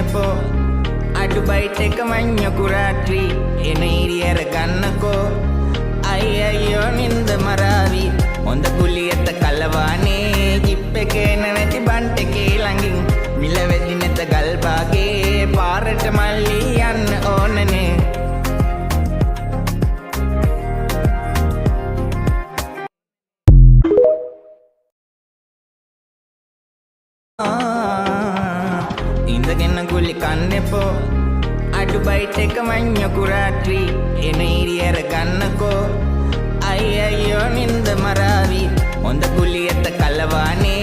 කන්නපෝ අඩු බයිට් එක මඤ්ඤකු රාත්‍රී එන ඉරියර ගන්නකෝ අයියෝ නින්ද මරාවි හොඳ කුලියට කලවානේ ජිප් එකේ නැති බන්ට් එකේ ළඟින් මිල වෙදි නැත ගල් බාගේ පාරට මල්ලි යන්න ඕනනේ ඉඳගෙන ගුලි කන්නපෝ අඩු බයිට් එක මඤ්ඤකු රාත්‍රී එන ඉරියර ගන්නකෝ අයියෝ නින්ද මරාවි හොඳ කුලියට කලවානේ